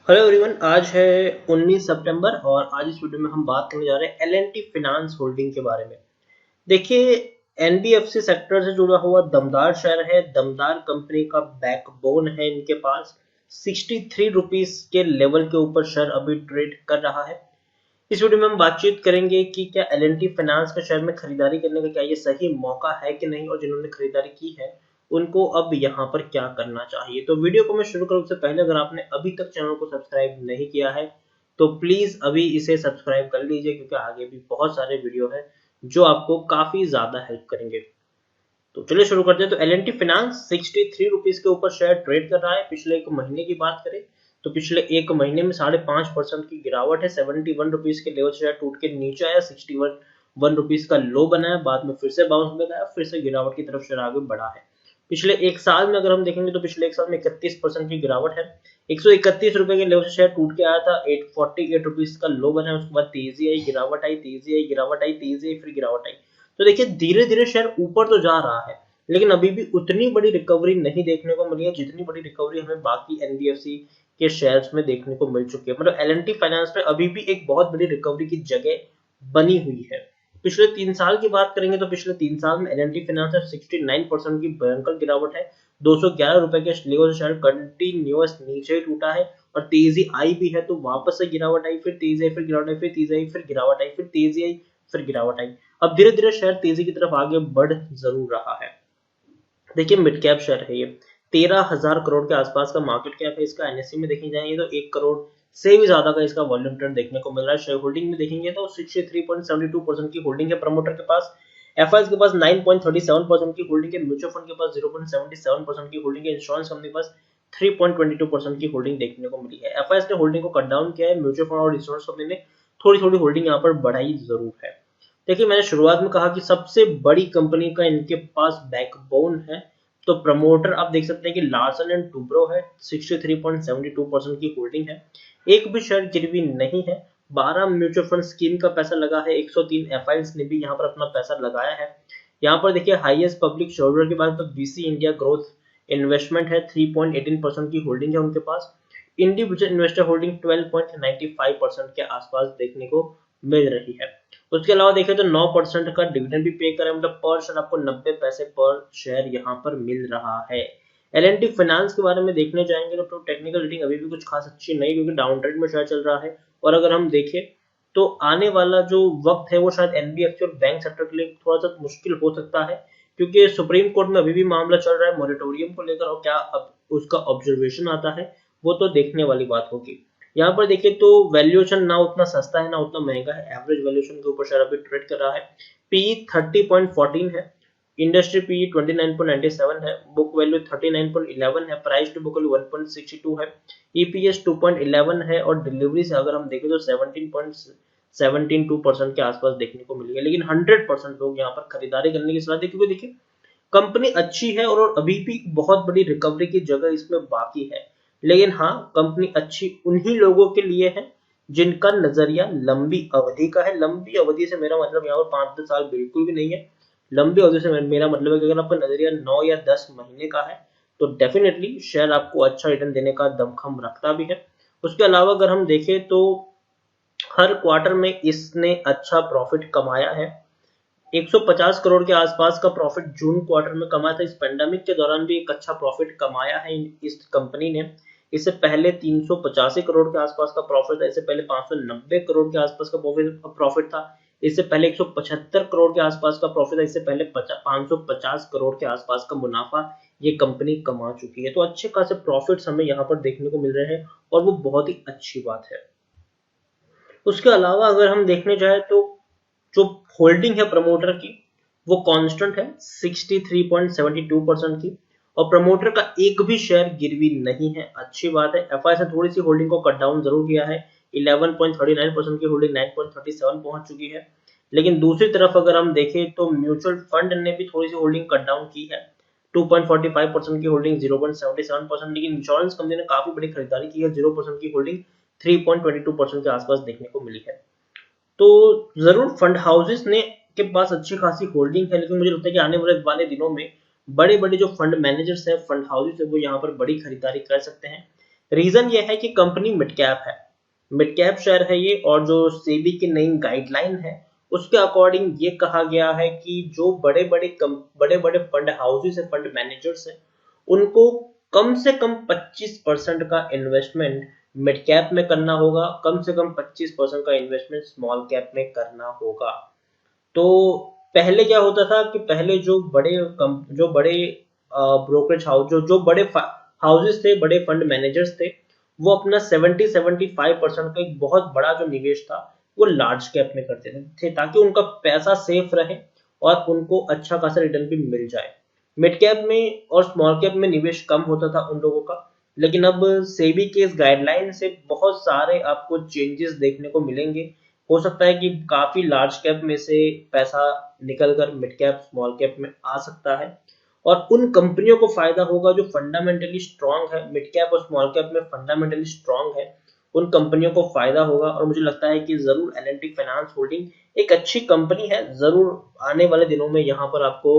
Hello everyone, आज है 19 सितंबर और आज इस वीडियो में हम बात करने जा रहे हैं एल&टी फाइनेंस होल्डिंग के बारे में। देखिए, एनबीएफसी सेक्टर से जुड़ा हुआ दमदार शेयर है, दमदार कंपनी का बैकबोन है। इनके पास 63 रुपीस के लेवल के ऊपर शेयर अभी ट्रेड कर रहा है। इस वीडियो में हम बातचीत करेंगे कि क्या एल&टी फाइनेंस के शेयर में खरीदारी करने का क्या ये सही मौका है कि नहीं, और जिन्होंने खरीदारी की है उनको अब यहाँ पर क्या करना चाहिए। तो वीडियो को मैं शुरू करूँ उससे पहले अगर आपने अभी तक चैनल को सब्सक्राइब नहीं किया है तो प्लीज अभी इसे सब्सक्राइब कर लीजिए, क्योंकि आगे भी बहुत सारे वीडियो है जो आपको काफी ज्यादा हेल्प करेंगे। तो चलिए शुरू करते हैं। तो एल&टी फाइनेंस 63 रुपीस के ऊपर शेयर ट्रेड कर रहा है। पिछले एक महीने की बात करें तो पिछले एक महीने में 5.5% की गिरावट है। 71 रुपीस के लेवल शेयर टूट के नीचे आया, 61 रुपीस का लो बनाया, बाद में फिर से बाउंस बैक आया, फिर से गिरावट की तरफ शेयर आगे बढ़ा है। पिछले एक साल में अगर हम देखेंगे तो पिछले एक साल में 31% की गिरावट है। 131 रुपए के लेवल से शेयर टूट के आया था, 848 रुपीस का लो बना, उसके बाद तेजी आई, गिरावट आई, तेजी आई, गिरावट आई, तेजी आई, फिर गिरावट आई। तो देखिए, धीरे धीरे शेयर ऊपर तो जा रहा है, लेकिन अभी भी उतनी बड़ी रिकवरी नहीं देखने को मिली है जितनी बड़ी रिकवरी हमें बाकी एनबीएफसी के शेयर्स में देखने को मिल चुकी है। मतलब एल&टी फाइनेंस में अभी भी एक बहुत बड़ी रिकवरी की जगह बनी हुई है। पिछले 3 साल की बात करेंगे तो पिछले 3 साल में एल&टी फाइनेंस में 69% की भयंकर गिरावट है। 211 रुपए के लेवल से शेयर कंटिन्यूअस नीचे टूटा है और तेजी आई भी है, तो वापस से गिरावट आई, फिर तेजी आई, फिर गिरावट आई, फिर तेजी आई, फिर गिरावट आई, फिर तेजी आई, फिर गिरावट आई। अब धीरे धीरे शेयर तेजी की तरफ आगे बढ़ जरूर रहा है। देखिए, मिड कैप शेयर है ये, 13,000 करोड़ के आसपास का मार्केट कैप है इसका। एनएससी में देखी जाए तो 1 करोड़ से भी ज्यादा का इसका वॉल्यूम ट्रेंड देखने को मिल रहा है। शेयर होल्डिंग में देखेंगे तो 63.72% की होल्डिंग है प्रमोटर के पास। एफआईएस के पास 9.37% की होल्डिंग है। म्यूचुअल फंड के पास 0.77% की होल्डिंग है। इंश्योरेंस कंपनी के पास 3.22% की होल्डिंग देखने को मिली है। एफआईएस ने होल्डिंग को कट डाउन किया है, म्यूचुअल फंड और इंश्योरेंस कंपनी ने थोड़ी थोड़ी होल्डिंग यहाँ पर बढ़ाई जरूर है। देखिए, मैंने शुरुआत में कहा कि सबसे बड़ी कंपनी का इनके पास बैकबोन है, तो प्रमोटर आप देख सकते हैं कि लार्सन एंड टुब्रो है, 63.72% की होल्डिंग है। एक भी शेयर गिरवी नहीं है। 12 म्यूचुअल फंड स्कीम का पैसा लगा है, 103 एफआईएस ने भी यहाँ पर अपना पैसा लगाया है। यहाँ पर देखिए, हाईएस्ट पब्लिक शेयरहोल्डर के बाद तो बीसी इंडिया ग्रोथ इन्वेस्टमेंट है, 3.18% की होल्डिंग है उनके पास। इंडिविजुअल इन्वेस्टर होल्डिंग 12.95% के आसपास देखने को मिल रही है। उसके अलावा देखें तो 9% का डिविडेंड भी पे करें, मतलब पर शेयर आपको 90 पैसे पर शेयर यहाँ पर मिल रहा है। एल&टी फाइनेंस के बारे में देखने जाएंगे तो टेक्निकल रेटिंग अभी भी कुछ खास अच्छी नहीं, क्योंकि डाउन ट्रेंड में शेयर चल रहा है। और अगर हम देखें तो आने वाला जो वक्त है वो शायद एनबीएफसी और बैंक सेक्टर के लिए थोड़ा सा मुश्किल हो सकता है, क्योंकि सुप्रीम कोर्ट में अभी भी मामला चल रहा है मॉरेटोरियम को लेकर, और क्या अब उसका ऑब्जर्वेशन आता है वो तो देखने वाली बात होगी। यहाँ पर देखिए तो वैल्यूएशन ना उतना सस्ता है ना उतना महंगा है, एवरेज वैल्यूएशन के ऊपर शेयर अभी ट्रेड कर रहा है। पी 30.14 है, इंडस्ट्री पी 29.97 है, बुक वैल्यू 39.11 है, प्राइस टू बुक वैल्यू 1.62 है, ईपीएस 2.11 है, और डिलीवरी से अगर हम देखें तो 17.172% के आसपास देखने को मिली है। लेकिन 100% लोग यहाँ पर खरीदारी करने की सलाह दी, क्योंकि देखिए कंपनी अच्छी है और अभी भी बहुत बड़ी रिकवरी की जगह इसमें बाकी है। लेकिन हाँ, कंपनी अच्छी उन्हीं लोगों के लिए है जिनका नजरिया लंबी अवधि का है। लंबी अवधि से मेरा मतलब यहाँ पर 5-10 साल बिल्कुल भी नहीं है। लंबी अवधि से मेरा मतलब है कि अगर आपका नजरिया 9 या 10 महीने का है तो डेफिनेटली शेयर आपको अच्छा रिटर्न देने का दमखम रखता भी है। उसके अलावा अगर हम देखें तो हर क्वार्टर में इसने अच्छा प्रॉफिट कमाया है। 150 करोड़ के आसपास का प्रॉफिट जून क्वार्टर में कमाया था। इस पेंडेमिक के दौरान भी एक अच्छा प्रॉफिट कमाया है इस कंपनी ने। इससे पहले 385 करोड़ के आसपास का प्रॉफिट था, इससे पहले 590 करोड़ के आसपास का प्रॉफिट था, इससे पहले 175 करोड़ के आसपास का प्रॉफिट था, इससे पहले 550 करोड़ के आसपास का मुनाफा ये कंपनी कमा चुकी है। तो अच्छे खासे प्रॉफिट्स हमें यहाँ पर देखने को मिल रहे हैं और वो बहुत ही अच्छी बात है। उसके अलावा अगर हम देखने जाए तो जो होल्डिंग है प्रमोटर की वो कांस्टेंट है, 63.72% की, और प्रमोटर का एक भी शेयर गिरवी नहीं है, अच्छी बात है। एफआई से थोड़ी सी होल्डिंग को कट डाउन जरूर किया है, 11.39% की होल्डिंग 9.37 पहुंच चुकी है। लेकिन दूसरी तरफ अगर हम देखें तो म्यूचुअल फंड ने भी थोड़ी सी होल्डिंग कट डाउन की है, 2.45% की होल्डिंग 0.77%। लेकिन इंश्योरेंस कंपनी ने काफी बड़ी खरीदारी की है, 0% की होल्डिंग 3.22% के आसपास देखने को मिली है। तो जरूर फंड हाउसेस ने के पास अच्छी खासी होल्डिंग है, लेकिन मुझे लगता है कि आने वाले दिनों में बड़े बड़े जो फंड मैनेजर्स हैं, फंड हाउसेस है, वो यहाँ पर बड़ी खरीदारी कर सकते हैं। रीजन ये है कि कंपनी मिड कैप है, मिड कैप शेयर है ये, और जो सेबी की नई गाइडलाइन है उसके अकॉर्डिंग ये कहा गया है कि जो बड़े बड़े फंड हाउसेस है, फंड मैनेजर्स है, उनको कम से कम 25% का इन्वेस्टमेंट मिड कैप में करना होगा, कम से कम 25% का इन्वेस्टमेंट स्मॉल कैप में करना होगा। तो पहले क्या होता था कि पहले जो बड़े ब्रोकरेज हाउस जो बड़े हाउसेस थे, बड़े फंड मैनेजर्स थे, वो अपना 70-75% का एक बहुत बड़ा जो निवेश था वो लार्ज कैप में करते थे ताकि उनका पैसा सेफ रहे और उनको अच्छा खासा रिटर्न भी मिल जाए। मिड कैप में और स्मॉल कैप में निवेश कम होता था उन लोगों का, लेकिन अब सेबी के इस गाइडलाइन से बहुत सारे आपको चेंजेस देखने को मिलेंगे। हो सकता है कि काफी लार्ज कैप में से पैसा निकलकर मिड कैप स्मॉल कैप में आ सकता है, और उन कंपनियों को फायदा होगा जो फंडामेंटली स्ट्रांग है, मिड कैप और स्मॉल कैप में फंडामेंटली स्ट्रांग है, उन कंपनियों को फायदा होगा। और मुझे लगता है कि जरूर एल&टी फाइनेंस होल्डिंग एक अच्छी कंपनी है, जरूर आने वाले दिनों में यहाँ पर आपको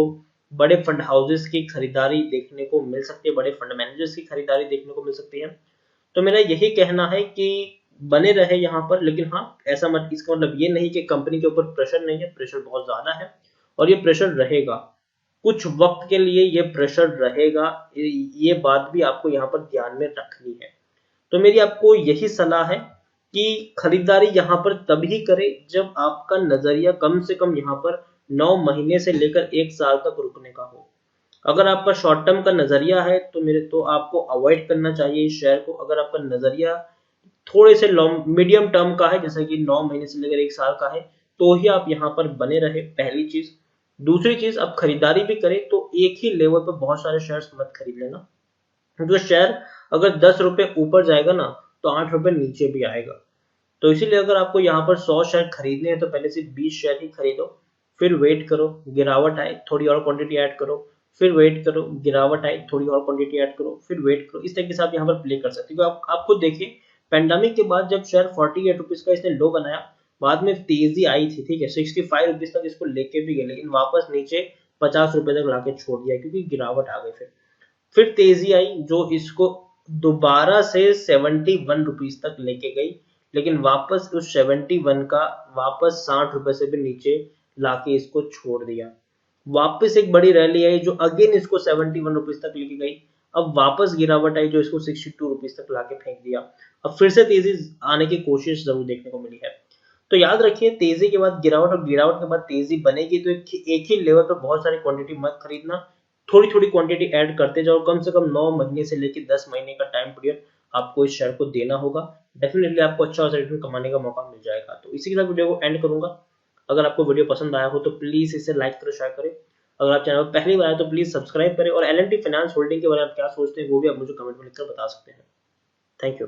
बड़े फंड हाउसेस की खरीदारी देखने को मिल सकती है, बड़े फंड मैनेजर्स की खरीदारी देखने को मिल सकती है। तो मेरा यही कहना है कि बने रहे यहाँ पर, लेकिन हाँ ऐसा मत, इसका मतलब ये नहीं कि कंपनी के ऊपर प्रेशर नहीं है, प्रेशर बहुत ज्यादा है और ये प्रेशर रहेगा कुछ वक्त के लिए, ये प्रेशर रहेगा, ये बात भी आपको यहाँ पर ध्यान में रखनी है। तो मेरी आपको यही सलाह है कि खरीदारी यहाँ पर तभी करें जब आपका नजरिया कम से कम यहाँ पर 9 महीने से लेकर 1 साल तक रुकने का हो। अगर आपका शॉर्ट टर्म का नजरिया है तो आपको अवॉइड करना चाहिए इस शेयर को। अगर आपका नजरिया थोड़े से लॉन्ग मीडियम टर्म का है, जैसे कि 9 महीने से लेकर 1 साल का है, तो ही आप यहाँ पर बने रहे, पहली चीज। दूसरी चीज, आप खरीदारी भी करें तो एक ही लेवल पर बहुत सारे शेयर्स मत खरीद लेना, क्योंकि शेयर अगर 10 रुपए ऊपर जाएगा ना तो 8 रुपए नीचे भी आएगा। तो इसीलिए अगर आपको यहाँ पर 100 शेयर खरीदने हैं तो पहले से 20 शेयर ही खरीदो, फिर वेट करो गिरावट आए, थोड़ी और क्वांटिटी ऐड करो, फिर वेट करो गिरावट आए, थोड़ी और क्वांटिटी ऐड करो, फिर वेट करो। इस तरीके से आप यहाँ पर प्ले कर सकते हो। आप खुद देखिए, पेंडेमिक के बाद जब शेयर 48 रुपीज का इसने लो बनाया, बाद में तेजी आई थी, ठीक है, 65 रुपीज तक इसको लेके भी गए, लेकिन वापस नीचे 50 रुपए तक लाके छोड़ दिया क्योंकि गिरावट आ गई। फिर तेजी आई जो इसको दोबारा से 71 रुपीज तक लेके गई, लेकिन वापस उस 71 का वापस 60 रुपए से भी नीचे लाके इसको छोड़ दिया। वापस एक बड़ी रैली आई जो अगेन इसको 71 रुपीज तक लेके गई, अब वापस गिरावट आई जो इसको 62 रुपीज तक लाके फेंक दिया। अब फिर से तेजी आने की कोशिश जरूर देखने को मिली है। तो याद रखिए, तेजी के बाद गिरावट और गिरावट के बाद तेजी बनेगी, तो एक ही लेवल पर बहुत सारी क्वांटिटी मत खरीदना, थोड़ी थोड़ी क्वांटिटी ऐड करते जाओ। कम से कम 9 महीने से लेकर 10 महीने का टाइम पीरियड आपको इस शेयर को देना होगा। डेफिनेटली आपको अच्छा रिटर्न कमाने का मौका मिल जाएगा। तो इसी के साथ वीडियो को एंड करूंगा। अगर आपको वीडियो पसंद आया हो तो प्लीज इसे लाइक करें, शेयर करें। अगर आप चैनल पर पहली बार आए तो प्लीज सब्सक्राइब करें, और एल&टी फाइनेंस होल्डिंग के बारे में आप क्या सोचते हैं वो भी आप मुझे कमेंट में लिखकर बता सकते हैं। Thank you.